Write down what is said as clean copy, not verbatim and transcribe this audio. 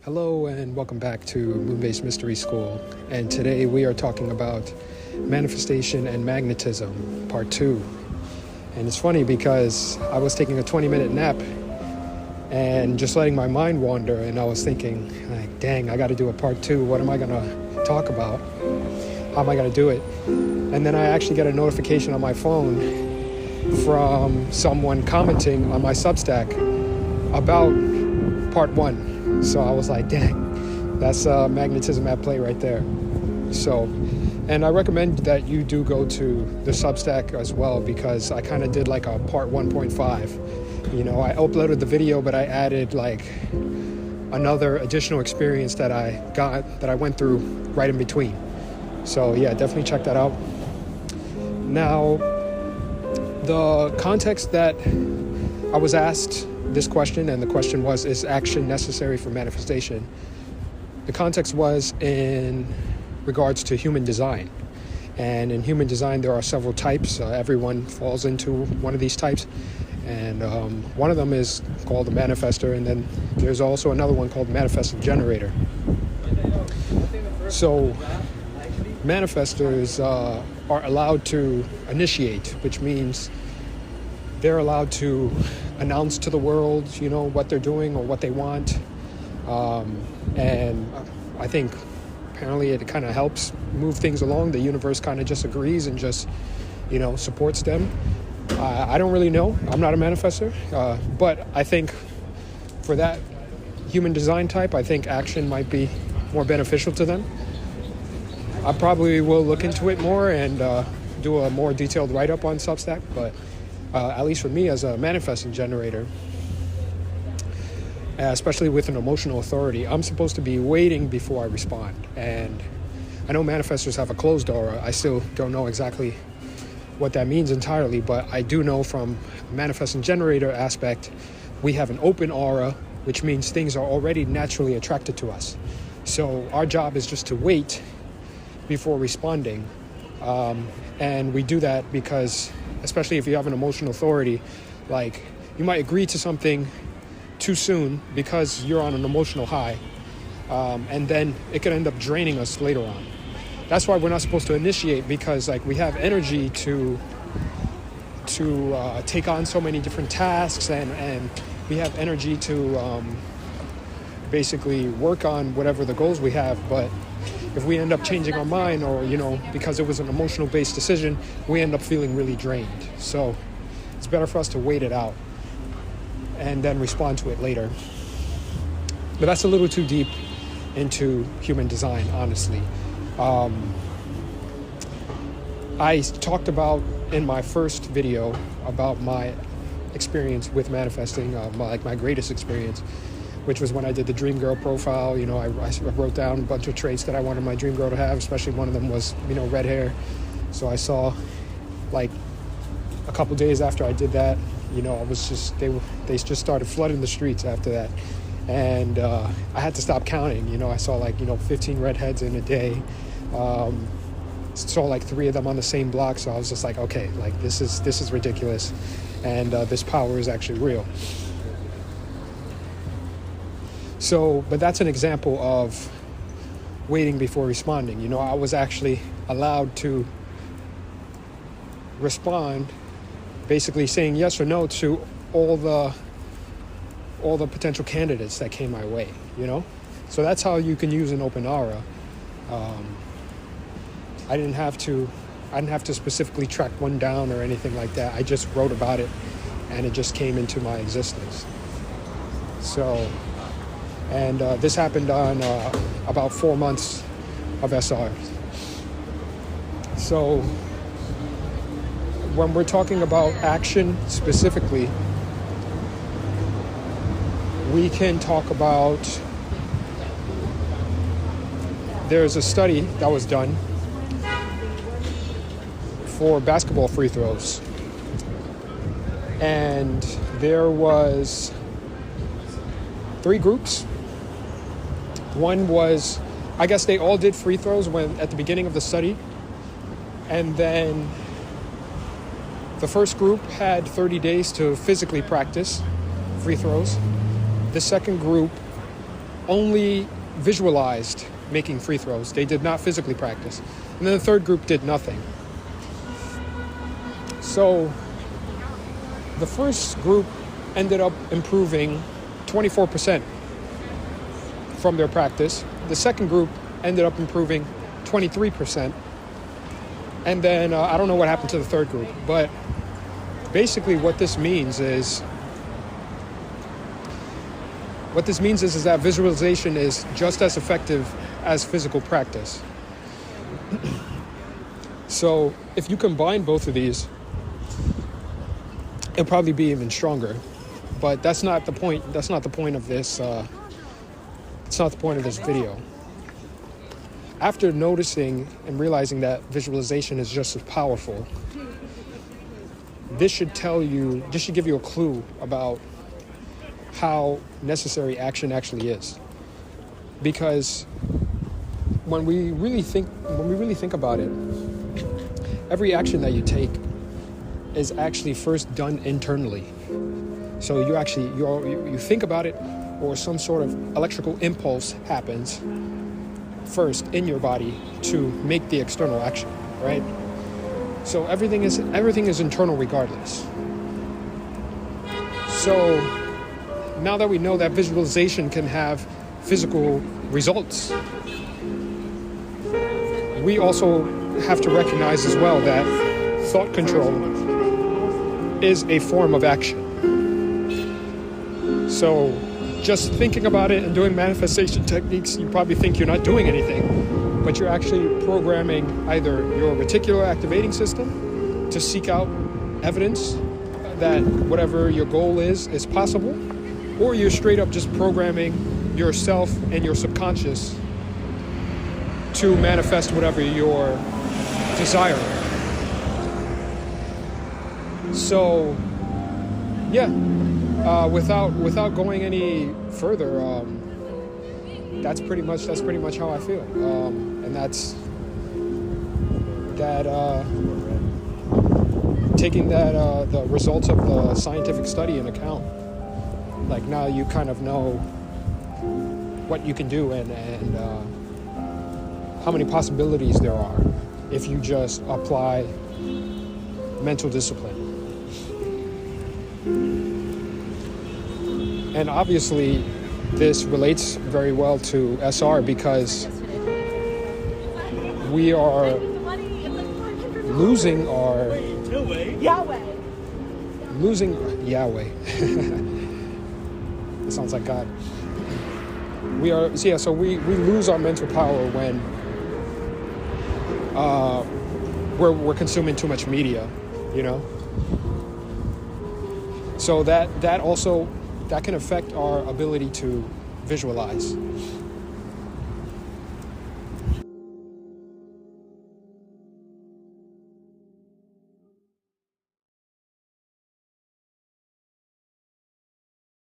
Hello and welcome back to Moon-Based Mystery School, and today we are talking about manifestation and magnetism, part 2. And it's funny because I was taking a 20-minute nap and just letting my mind wander, and I was thinking, like, dang, I got to do a part 2. What am I going to talk about? How am I going to do it? And then I actually get a notification on my phone from someone commenting on my Substack about part 1. So I was like, dang, that's magnetism at play right there. So, and I recommend that you do go to the Substack as well, because I kind of did like a part 1.5. You know, I uploaded the video, but I added like another additional experience that I went through right in between. So yeah, definitely check that out. Now, the context that I was asked this question, and the question was, is action necessary for manifestation? The context was in regards to human design. And in human design, there are several types. Everyone falls into one of these types. And one of them is called the manifestor, and then there's also another one called manifesting generator. So manifestors are allowed to initiate, which means they're allowed to announce to the world, you know, what they're doing or what they want. And I think apparently it kind of helps move things along. The universe kind of just agrees and just, you know, supports them. I don't really know. I'm not a manifestor. But I think for that human design type, I think action might be more beneficial to them. I probably will look into it more and do a more detailed write-up on Substack, but at least for me as a manifesting generator, especially with an emotional authority, I'm supposed to be waiting before I respond. And I know manifestors have a closed aura. I still don't know exactly what that means entirely, but I do know from a manifesting generator aspect, we have an open aura, which means things are already naturally attracted to us. So our job is just to wait before responding. And we do that because, especially if you have an emotional authority, like you might agree to something too soon because you're on an emotional high, and then it could end up draining us later on. That's why we're not supposed to initiate, because like we have energy to take on so many different tasks, and we have energy to basically work on whatever the goals we have. But if we end up changing our mind, or, you know, because it was an emotional based decision, we end up feeling really drained. So it's better for us to wait it out and then respond to it later. But that's a little too deep into human design, honestly. I talked about in my first video about my experience with manifesting, my greatest experience, which was when I did the dream girl profile. You know, I wrote down a bunch of traits that I wanted my dream girl to have, especially one of them was, you know, red hair. So I saw, like, a couple days after I did that, you know, I was just, they just started flooding the streets after that. And I had to stop counting. You know, I saw, like, you know, 15 redheads in a day. Saw like 3 of them on the same block. So I was just like, okay, like this is ridiculous. And this power is actually real. So, but that's an example of waiting before responding. You know, I was actually allowed to respond, basically saying yes or no to all the potential candidates that came my way, you know? So that's how you can use an open aura. I didn't have to specifically track one down or anything like that. I just wrote about it and it just came into my existence. So, and this happened on about 4 months of SR. So when we're talking about action specifically, we can talk about, there's a study that was done for basketball free throws. And there was 3 groups. One was, I guess they all did free throws at the beginning of the study. And then the first group had 30 days to physically practice free throws. The second group only visualized making free throws. They did not physically practice. And then the third group did nothing. So the first group ended up improving 24% from their practice. The second group ended up improving 23%. And then I don't know what happened to the third group, but basically what this means is that visualization is just as effective as physical practice. So if you combine both of these, it'll probably be even stronger. But that's not the point. That's not the point of this. It's not the point of this video. After noticing and realizing that visualization is just as powerful, this should give you a clue about how necessary action actually is. Because when we really think about it, every action that you take is actually first done internally. So you think about it, or some sort of electrical impulse happens first in your body to make the external action, right? So everything is internal regardless. So now that we know that visualization can have physical results, we also have to recognize as well that thought control is a form of action. So just thinking about it and doing manifestation techniques, you probably think you're not doing anything, but you're actually programming either your reticular activating system to seek out evidence that whatever your goal is possible, or you're straight up just programming yourself and your subconscious to manifest whatever you're desiring. So, yeah, without going any further, that's pretty much how I feel, and that's that. Taking that the results of the scientific study in account, like now you kind of know what you can do and how many possibilities there are if you just apply mental discipline. And obviously this relates very well to SR because we are losing Yahweh. It sounds like God. So we lose our mental power when we're consuming too much media, you know. So that can affect our ability to visualize.